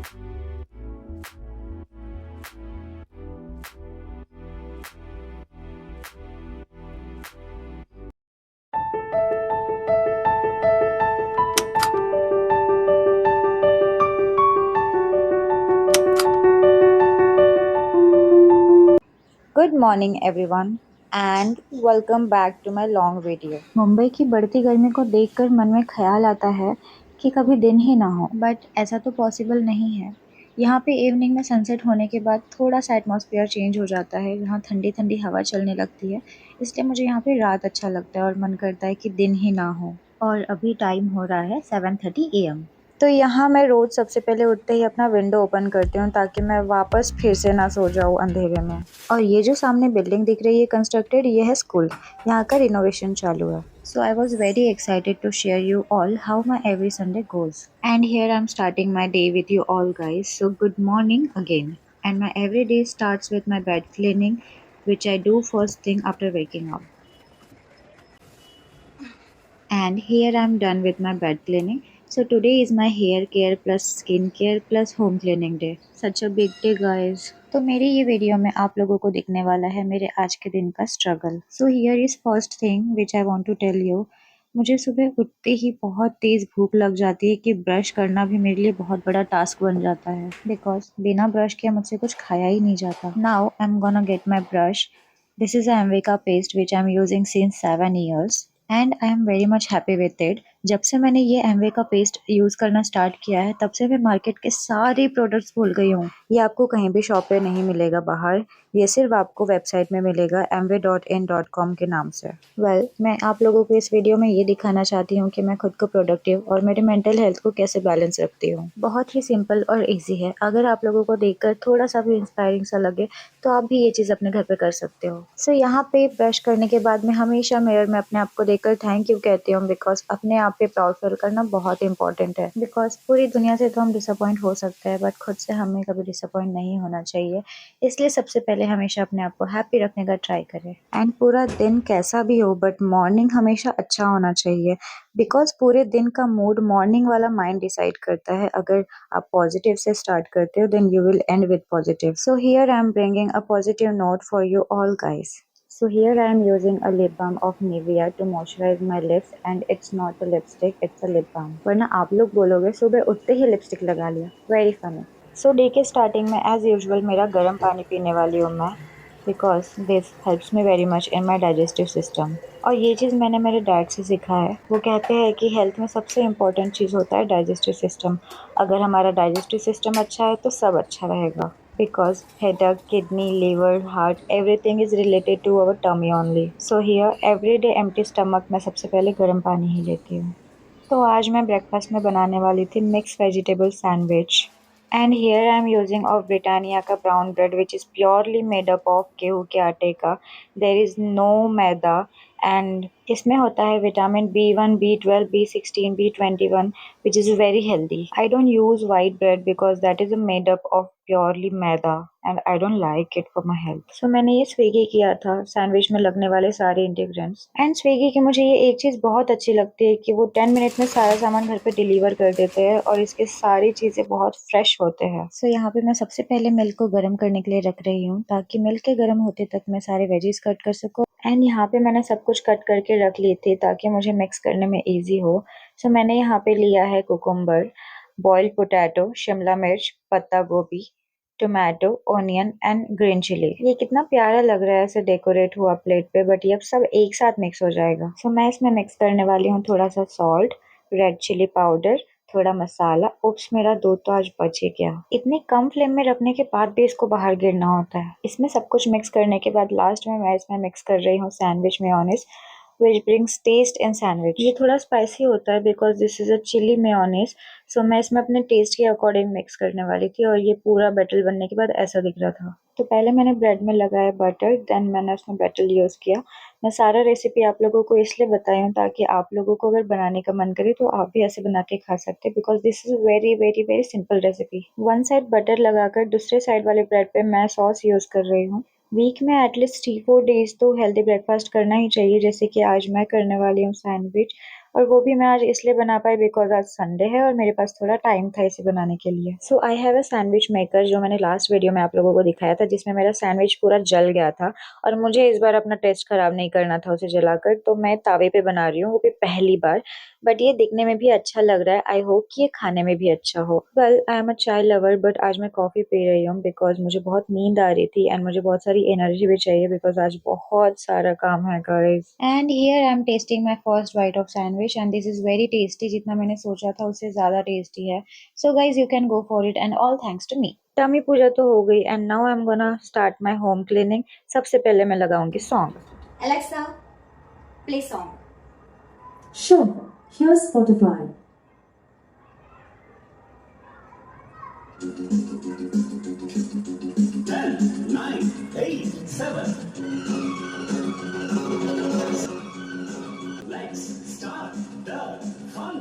Good morning everyone and welcome back to my long video. Mumbai की बढ़ती गर्मी को देखकर मन में ख्याल आता है कि कभी दिन ही ना हो, बट ऐसा तो पॉसिबल नहीं है। यहाँ पे इवनिंग में सनसेट होने के बाद थोड़ा सा एटमॉस्फेयर चेंज हो जाता है, यहाँ ठंडी ठंडी हवा चलने लगती है, इसलिए मुझे यहाँ पे रात अच्छा लगता है और मन करता है कि दिन ही ना हो। और अभी टाइम हो रहा है 7:30 AM। तो यहाँ मैं रोज़ सबसे पहले उठते ही अपना विंडो ओपन करती हूँ ताकि मैं वापस फिर से ना सो जाऊँ अंधेरे में। और ये जो सामने बिल्डिंग दिख रही है कंस्ट्रक्टेड, ये है स्कूल। यहाँ का रिनोवेशन चालू है। So I was very excited to share you all how my every Sunday goes. And here I am starting my day with you all guys, so good morning again. And my every day starts with my bed cleaning, which I do first thing after waking up. And here I'm done with my bed cleaning. So today is my hair care plus skin care plus home cleaning day. Such a big day guys. तो मेरी ये video में आप लोगों को दिखने वाला है मेरे आज के दिन का struggle. So here is first thing which I want to tell you. मुझे सुबह उठते ही बहुत तेज़ भूख लग जाती है कि ब्रश करना भी मेरे लिए बहुत बड़ा टास्क बन जाता है, बिकॉज बिना ब्रश किए मुझसे कुछ खाया ही नहीं जाता. Now I am gonna get my brush. This is a Amvika paste which I'm using since 7 years. And I am very much happy with it. जब से मैंने ये एमवे का पेस्ट यूज़ करना स्टार्ट किया है तब से मैं मार्केट के सारे प्रोडक्ट्स भूल गई हूँ. ये आपको कहीं भी शॉप पे नहीं मिलेगा बाहर, ये सिर्फ आपको वेबसाइट में मिलेगा amway.in.com के नाम से. वेल, मैं आप लोगों को इस वीडियो में ये दिखाना चाहती हूँ कि मैं खुद को प्रोडक्टिव और मेरे मेंटल हेल्थ को कैसे बैलेंस रखती हूँ. बहुत ही सिंपल और ईजी है. अगर आप लोगों को देखकर थोड़ा सा भी इंस्पायरिंग सा लगे तो आप भी ये चीज़ अपने घर पे कर सकते हो. सो यहाँ पे ब्रश करने के बाद मैं हमेशा मिरर में अपने आप को देखकर थैंक यू कहती हूँ, बिकॉज अपने आप पे प्राउड फील करना बहुत इंपॉर्टेंट है. बिकॉज पूरी दुनिया से तो हम डिसअपॉइंट हो सकते हैं बट खुद से हमें कभी डिसअपॉइंट नहीं होना चाहिए. इसलिए सबसे पहले हमेशा अपने आप को हैप्पी रखने का ट्राई करें. एंड पूरा दिन कैसा भी हो बट मॉर्निंग हमेशा अच्छा होना चाहिए, बिकॉज पूरे दिन का मूड मॉर्निंग वाला माइंड डिसाइड करता है. अगर आप पॉजिटिव से स्टार्ट करते हो then you will end with positive. So here I am bringing a positive note for you all guys. So here I am using a lip balm of Nivea to moisturize my lips, and it's not a lipstick, it's a lip balm. वरना आप लोग बोलोगे सुबह उठते ही lipstick लगा लिया. Very funny. So day के starting में एज यूजुअल मेरा गर्म पानी पीने वाली हूँ मैं, because this helps me very much in my digestive system. और ये चीज़ मैंने मेरे डैड से सीखा है. वो कहते हैं कि हेल्थ में सबसे इम्पोर्टेंट चीज़ होता है डाइजेस्टिव सिस्टम. अगर हमारा डाइजेस्टिव सिस्टम अच्छा है तो सब अच्छा रहेगा, because headache, kidney, liver, heart, everything is related to our tummy only. So here every day empty stomach मैं सबसे पहले गर्म पानी ही लेती हूँ. तो आज मैं ब्रेकफास्ट में बनाने वाली थी mix vegetable sandwich. And here I am using of Britannia का brown bread which is purely made up of गेहूँ के आटे का. There is no maida. एंड इसमें होता है vitamin B1, B12, B16, B21 which is very healthy. I don't use white bread because that is made up of purely maida and I don't like it for my health. So मैंने ये Swiggy किया था sandwich में लगने वाले सारे ingredients. And Swiggy की मुझे ये एक चीज़ बहुत अच्छी लगती है कि वो 10 मिनट में सारा सामान घर पे डिलीवर कर देते हैं और इसके सारी चीज़ें बहुत फ्रेश होते हैं. सो यहाँ पे मैं सबसे पहले मिल्क को गर्म करने के लिए रख रही हूँ ताकि मिल्क के गर्म होते तक मैं सारे वेजीज कट कर सकूँ. एंड यहाँ पे मैंने सब कुछ कट करके रख ली थी ताकि मुझे मिक्स करने में ईजी हो. सो मैंने यहाँ पे लिया है कुकुम्बर, बॉइल्ड पोटैटो, शिमला मिर्च, पत्ता गोभी, tomato, onion and green chilli. ये कितना प्यारा लग रहा है ऐसे डेकोरेट हुआ प्लेट पे, बट ये अब सब एक साथ मिक्स हो जाएगा. सो मैं इसमें मिक्स करने वाली हूँ थोड़ा सा सॉल्ट, रेड चिली पाउडर, थोड़ा मसाला. उप्स, मेरा दूध तो आज बच ही गया. इतनी कम फ्लेम में रखने के बाद भी इसको बाहर गिरना होता है. इसमें सब कुछ मिक्स करने के बाद लास्ट में मैं इसमें मिक्स कर रही हूँ sandwich mayonnaise which brings taste in sandwich. ये थोड़ा स्पाइसी होता है because this is a chilli mayonnaise. So मैं इसमें अपने टेस्ट के अकॉर्डिंग मिक्स करने वाली थी और ये पूरा बैटल बनने के बाद ऐसा दिख रहा था. तो पहले मैंने ब्रेड में लगाया बटर, देन मैंने उसमें बैटल यूज़ किया. मैं सारा रेसिपी आप लोगों को इसलिए बताई हूँ ताकि आप लोगों को अगर बनाने का मन करे तो आप भी ऐसे बना के खा सकते हैं, because this is very very very simple recipe. One side butter लगाकर दूसरे साइड वाले ब्रेड पे मैं सॉस यूज़ कर रही हूँ. वीक में एटलीस्ट 3-4 डेज तो हेल्दी ब्रेकफास्ट करना ही चाहिए, जैसे कि आज मैं करने वाली हूँ सैंडविच और वो भी मैं आज इसलिए बना पाई बिकॉज आज संडे है और मेरे पास थोड़ा टाइम था इसे बनाने के लिए। So I have a sandwich maker जो मैंने लास्ट वीडियो में आप लोगों को दिखाया था, जिसमें मेरा सैंडविच पूरा जल गया था और मुझे इस बार अपना टेस्ट खराब नहीं करना था उसे जलाकर, तो मैं तावे पे बना रही हूँ, वो भी पहली बार। बट ये दिखने में भी अच्छा लग रहा है, आई होप कि ये खाने में भी अच्छा हो। वेल, आई एम अ चाय लवर बट आज मैं कॉफ़ी पी रही हूँ बिकॉज मुझे बहुत नींद आ रही थी एंड मुझे बहुत सारी एनर्जी भी चाहिए बिकॉज आज बहुत सारा काम है guys. And here I am tasting my first bite of sandwich and this is very tasty, जितना मैंने सोचा था उससे ज़्यादा टेस्टी है। So guys you can go for it and all thanks to me. Tummy पूजा तो हो गई and now I am gonna start my home cleaning. सबसे पहले मैं लगाऊंगी song. Alexa, play song. Sure, here's Spotify. 10, 9, 8, 7. Let's start the fun.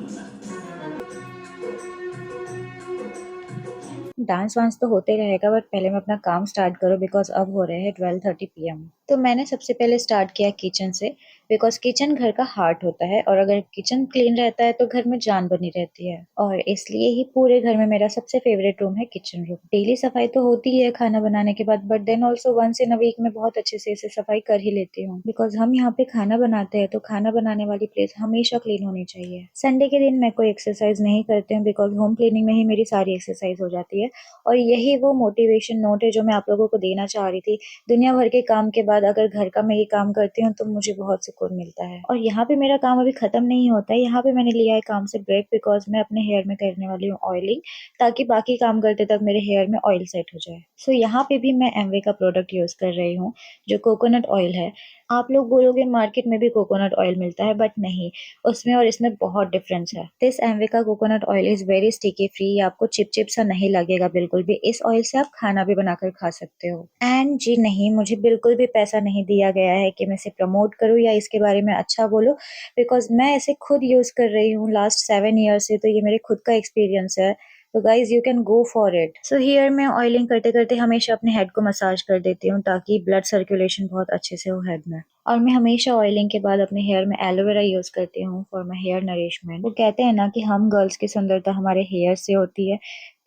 Dance वांस तो होते रहेगा बट पहले मैं अपना काम स्टार्ट करूँ बिकॉज अब हो रहे हैं 12:30 PM। तो मैंने सबसे पहले स्टार्ट किया किचन से बिकॉज किचन घर का हार्ट होता है और अगर किचन क्लीन रहता है तो घर में जान बनी रहती है, और इसलिए ही पूरे घर में मेरा सबसे फेवरेट रूम है किचन रूम। डेली सफाई तो होती है खाना बनाने के बाद, but then also once in a week में बहुत अच्छे से इसे सफाई कर ही लेती हूँ बिकॉज हम यहाँ पे खाना बनाते हैं तो खाना बनाने वाली प्लेस हमेशा क्लीन होनी चाहिए। संडे के दिन मैं कोई एक्सरसाइज नहीं करती हूँ बिकॉज होम क्लीनिंग में ही मेरी सारी एक्सरसाइज हो जाती है, और यही वो मोटिवेशन नोट है जो मैं आप लोगों को देना चाह रही थी। दुनिया भर के काम के बाद अगर घर का मैं ये काम करती हूँ तो मुझे बहुत सुकून मिलता है। और यहाँ पे मेरा काम अभी खत्म नहीं होता है, यहाँ पे मैंने लिया है काम से ब्रेक बिकॉज मैं अपने हेयर में करने वाली हूँ ऑयलिंग, ताकि बाकी काम करते तक मेरे हेयर में ऑयल सेट हो जाए। सो यहाँ पे भी मैं एमवे का प्रोडक्ट यूज कर रही हूँ जो कोकोनट ऑयल है। आप लोग बोलोगे मार्केट में भी कोकोनट ऑयल मिलता है, बट नहीं, उसमें और इसमें बहुत डिफरेंस है। दिस एमवे का coconut oil is very sticky free, आपको चिप चिप सा नहीं लगेगा बिल्कुल भी। इस ऑयल से आप खाना भी बनाकर खा सकते हो। एंड जी नहीं, मुझे बिल्कुल भी पैसा नहीं दिया गया है कि मैं इसे प्रमोट करूँ या इसके बारे में अच्छा बोलूँ, बिकॉज मैं इसे खुद यूज कर रही हूँ लास्ट 7 ईयर से, तो ये मेरे खुद का एक्सपीरियंस है। तो guys you can go for it. So here मैं ऑयलिंग करते करते हमेशा अपने हेड को मसाज कर देती हूँ ताकि ब्लड सर्कुलेशन बहुत अच्छे से हो हेड में। और मैं हमेशा ऑयलिंग के बाद अपने हेयर में एलोवेरा यूज करती हूँ फॉर माई हेयर नरिशमेंट। वो कहते हैं ना कि हम गर्ल्स की सुंदरता हमारे हेयर से होती है,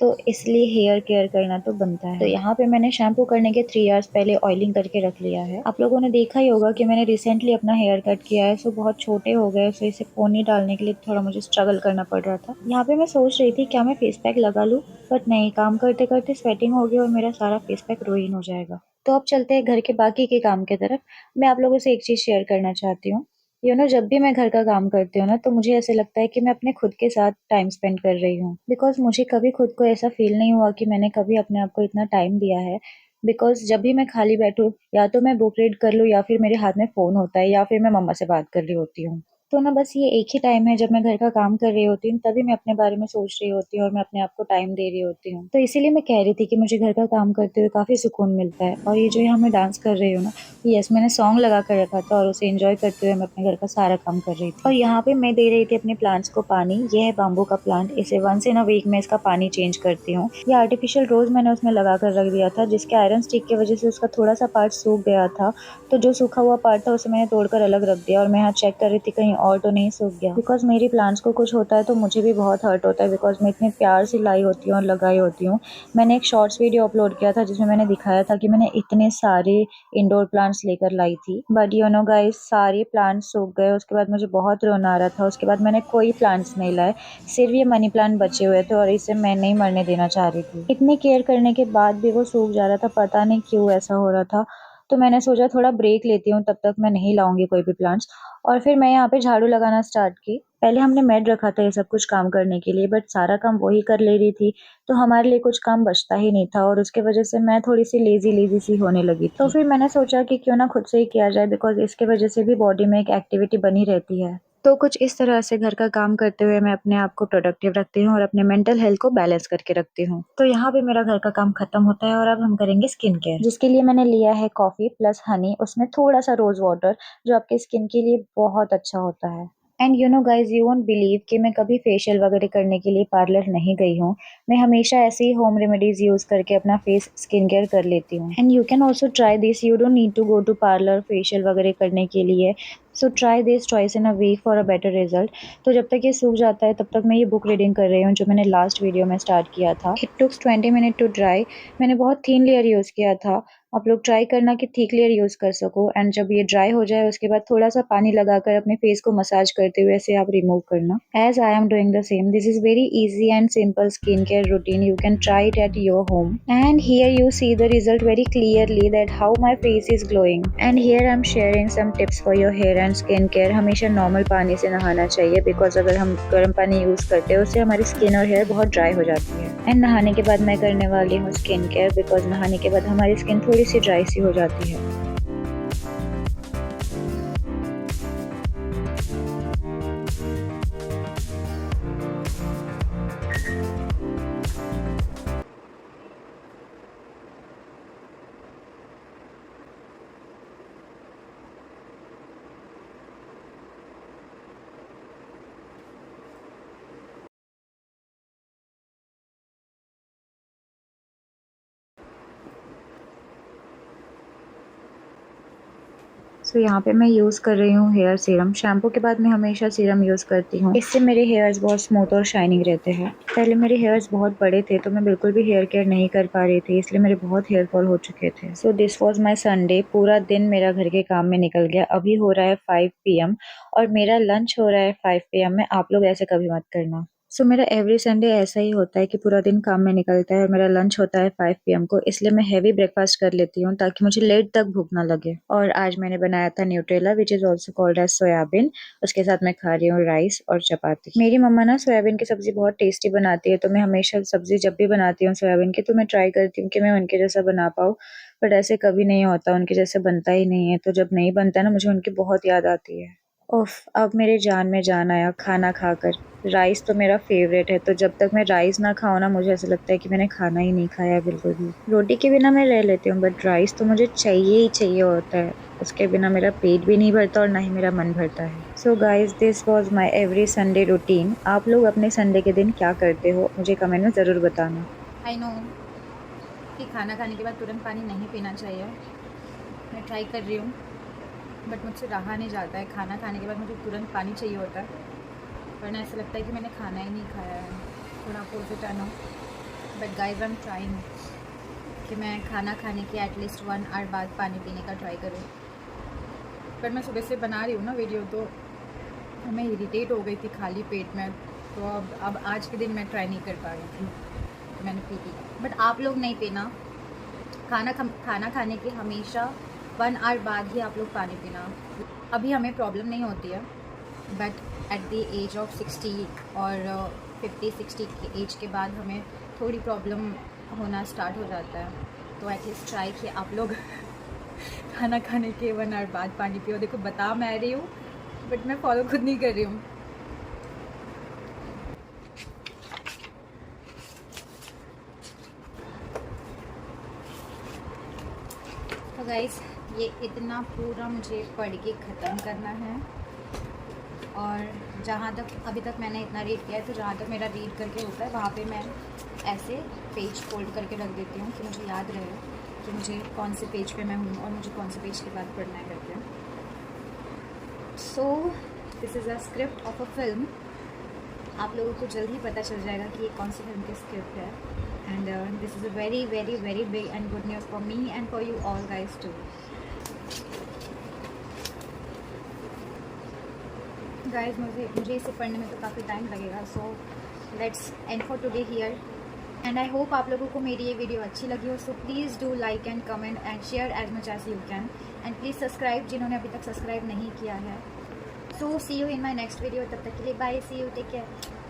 तो इसलिए हेयर केयर करना तो बनता है। तो यहाँ पे मैंने शैम्पू करने के 3 आवर्स पहले ऑयलिंग करके रख लिया है। आप लोगों ने देखा ही होगा कि मैंने रिसेंटली अपना हेयर कट किया है, सो बहुत छोटे हो गए, सो इसे पोनी डालने के लिए थोड़ा मुझे स्ट्रगल करना पड़ रहा था। यहाँ पे मैं सोच रही थी क्या मैं फेस पैक लगा लूँ, बट नहीं, काम करते करते स्वेटिंग हो गई और मेरा सारा फेस पैक रुइन हो जाएगा। तो अब चलते हैं घर के बाकी के काम की तरफ। मैं आप लोगों से एक चीज़ शेयर करना चाहती हूँ। जब भी मैं घर का काम करती हूँ ना तो मुझे ऐसे लगता है कि मैं अपने खुद के साथ टाइम स्पेंड कर रही हूँ, बिकॉज मुझे कभी खुद को ऐसा फील नहीं हुआ कि मैंने कभी अपने आप को इतना टाइम दिया है। बिकॉज जब भी मैं खाली बैठूँ या तो मैं बुक रीड कर लूँ या फिर मेरे हाथ में फ़ोन होता है या फिर मैं मम्मा से बात कर रही होती हूँ। तो ना बस ये एक ही टाइम है जब मैं घर का काम कर रही होती हूँ, तभी मैं अपने बारे में सोच रही होती हूँ और मैं अपने आप को टाइम दे रही होती हूँ। तो इसीलिए मैं कह रही थी कि मुझे घर का काम करते हुए काफ़ी सुकून मिलता है। और ये जो यहाँ मैं डांस कर रही हूँ ना, यस, मैंने सॉन्ग लगा कर रखा था और उसे एंजॉय करते हुए मैं अपने घर का सारा काम कर रही थी। और यहाँ पे मैं दे रही थी अपने प्लांट्स को पानी। ये है बाम्बू का प्लांट, इसे वंस इन अ वीक में इसका पानी चेंज करती हूँ। ये आर्टिफिशियल रोज मैंने उसमें लगा कर रख दिया था, जिसके आयरन स्टिक की वजह से उसका थोड़ा सा पार्ट सूख गया था, तो जो सूखा हुआ पार्ट था उसे मैंने तोड़कर अलग रख दिया। और मैं यहाँ चेक कर रही थी कहीं और तो नहीं सूख गया, बिकॉज मेरी प्लांट्स को कुछ होता है तो मुझे भी बहुत हर्ट होता है, बिकॉज मैं इतने प्यार से लाई होती हूँ और लगाई होती हूँ। मैंने एक शॉर्ट्स वीडियो अपलोड किया था जिसमें मैंने दिखाया था कि मैंने इतने सारे इंडोर प्लांट्स लेकर लाई थी, बट यू नो गाइस, सारे प्लांट्स सूख गए। उसके बाद मुझे बहुत रोना आ रहा था। उसके बाद मैंने कोई प्लांट्स नहीं लाए, सिर्फ ये मनी प्लांट बचे हुए थे और इसे मैं नहीं मरने देना चाह रही थी। इतनी केयर करने के बाद भी वो सूख जा रहा था, पता नहीं क्यों ऐसा हो रहा था। तो मैंने सोचा थोड़ा ब्रेक लेती हूँ, तब तक मैं नहीं लाऊंगी कोई भी प्लांट्स। और फिर मैं यहाँ पे झाड़ू लगाना स्टार्ट की। पहले हमने मेड रखा था ये सब कुछ काम करने के लिए, बट सारा काम वही कर ले रही थी, तो हमारे लिए कुछ काम बचता ही नहीं था और उसके वजह से मैं थोड़ी सी लेजी लेजी सी होने लगी थी। तो फिर मैंने सोचा कि क्यों ना खुद से ही किया जाए, बिकॉज इसके वजह से भी बॉडी में एक एक्टिविटी बनी रहती है। तो कुछ इस तरह से घर का काम करते हुए मैं अपने आप को प्रोडक्टिव रखती हूँ और अपने मेंटल हेल्थ को बैलेंस करके रखती हूँ। तो यहाँ पे मेरा घर का काम खत्म होता है और अब हम करेंगे स्किन केयर, जिसके लिए मैंने लिया है कॉफी प्लस हनी, उसमें थोड़ा सा रोज वाटर, जो आपके स्किन के लिए बहुत अच्छा होता है। And you know guys, you won't believe कि मैं कभी फेशियल वगैरह करने के लिए पार्लर नहीं गई हूँ। मैं हमेशा ऐसे ही होम रेमेडीज यूज़ करके अपना फेस स्किन केयर कर लेती हूँ। And you can also try this, you don't need to go to parlour facial वगैरह करने के लिए। So try this twice in a week for a better result. तो जब तक ये सूख जाता है तब तक मैं ये बुक रीडिंग कर रही हूँ जो मैंने लास्ट वीडियो में स्टार्ट किया था। It takes 20 minute to dry. मैंने बहुत थिन लेयर यूज़ किया था। आप लोग ट्राई करना कि थिक लेयर यूज़ कर सको। एंड जब ये ड्राई हो जाए उसके बाद थोड़ा सा पानी लगाकर अपने फेस को मसाज करते हुए ऐसे आप रिमूव करना। As I am doing the same, this is very easy and simple skincare routine. You can try it at your home. And here you see the result very clearly that how my face is glowing. And here I'm sharing some tips for your hair and skin care. हमेशा normal पानी से नहाना चाहिए because अगर हम गर्म पानी use करते हैं उससे हमारी स्किन और हेयर बहुत ड्राई हो जाती है। एंड नहाने के बाद मैं करने वाली हूँ स्किन केयर बिकॉज नहाने के बाद हमारी स्किन थोड़ी सी ड्राई सी हो जाती है। सो यहाँ पे मैं यूज़ कर रही हूँ हेयर सीरम। शैम्पू के बाद मैं हमेशा सीरम यूज़ करती हूँ। इससे मेरे हेयर्स बहुत स्मूथ और शाइनिंग रहते हैं। पहले मेरे हेयर्स बहुत बड़े थे तो मैं बिल्कुल भी हेयर केयर नहीं कर पा रही थी, इसलिए मेरे बहुत हेयर फॉल हो चुके थे। So this was my Sunday. पूरा दिन मेरा घर के काम में निकल गया। अभी हो रहा है 5 PM और मेरा लंच हो रहा है 5 PM में। आप लोग ऐसे कभी मत करना। सो मेरा एवरी संडे ऐसा ही होता है कि पूरा दिन काम में निकलता है और मेरा लंच होता है 5 PM को, इसलिए मैं हैवी ब्रेकफास्ट कर लेती हूँ ताकि मुझे लेट तक भूख ना लगे। और आज मैंने बनाया था Nutrela which is also called as soybean. उसके साथ मैं खा रही हूँ राइस और चपाती। मेरी मम्मा ना सोयाबीन की सब्जी बहुत टेस्टी बनाती है, तो मैं हमेशा सब्जी जब भी बनाती हूँ सोयाबीन की तो मैं ट्राई करती हूँ कि मैं उनके जैसा बना पाऊँ, बट ऐसे कभी नहीं होता, उनके जैसे बनता ही नहीं है। तो जब नहीं बनता है ना, मुझे उनकी बहुत याद आती है। उफ, अब मेरे जान में जान आया खाना खाकर। राइस तो मेरा फेवरेट है, तो जब तक मैं राइस ना खाऊं ना, मुझे ऐसा लगता है कि मैंने खाना ही नहीं खाया है बिल्कुल भी। रोटी के बिना मैं रह लेती हूँ बट राइस तो मुझे चाहिए ही चाहिए होता है। उसके बिना मेरा पेट भी नहीं भरता और ना ही मेरा मन भरता है। So guys, this was my every Sunday routine. आप लोग अपने संडे के दिन क्या करते हो मुझे कमेंट में ज़रूर बताना। आई नो कि खाना खाने के बाद तुरंत पानी नहीं पीना चाहिए। मैं ट्राई कर रही हूँ बट मुझसे रहा नहीं जाता है। खाना खाने के बाद मुझे तुरंत पानी चाहिए होता है, वरना ऐसा लगता है कि मैंने खाना ही नहीं खाया है। थोड़ा अपोजिट है ना, but guys I am trying कि मैं खाना खाने के एटलीस्ट 1 आवर बाद पानी पीने का ट्राई करूँ। पर मैं सुबह से बना रही हूँ ना वीडियो, तो मैं इरिटेट हो गई थी खाली पेट में, तो अब आज के दिन मैं ट्राई नहीं कर पा रही थी, तो मैंने पी ली। बट आप लोग नहीं पीना। खाना खाने के हमेशा 1 आवर बाद ही आप लोग पानी पीना। अभी हमें प्रॉब्लम नहीं होती है, but at the age of 60 और 50-60 के एज के बाद हमें थोड़ी प्रॉब्लम होना स्टार्ट हो जाता है। तो एटलीस्ट ट्राई कि आप लोग खाना खाने के 1 आवर बाद पानी पियो। देखो बता मैं रही हूँ बट मैं फॉलो खुद नहीं कर रही हूँ। तो गाइस, ये इतना पूरा मुझे पढ़ के ख़त्म करना है, और जहाँ तक अभी तक मैंने इतना रीड किया है, तो जहाँ तक मेरा रीड करके होता है वहाँ पे मैं ऐसे पेज फोल्ड करके रख देती हूँ कि मुझे याद रहे कि मुझे कौन से पेज पे मैं हूँ और मुझे कौन से पेज के बाद पढ़ना है करके। So this is a script of a film. आप लोगों को जल्द ही पता चल जाएगा कि ये कौन सी फिल्म की स्क्रिप्ट है। And this is a very very very big and good news for me and for you all guys too. Guys मुझे इसे पढ़ने में तो काफ़ी टाइम लगेगा। So let's end for today here, and I hope आप लोगों को मेरी ये वीडियो अच्छी लगी हो। So please do like and comment and share as much as you can, and please subscribe जिन्होंने अभी तक सब्सक्राइब नहीं किया है। So see you in my next video. तब तक के लिए bye, see you, take care.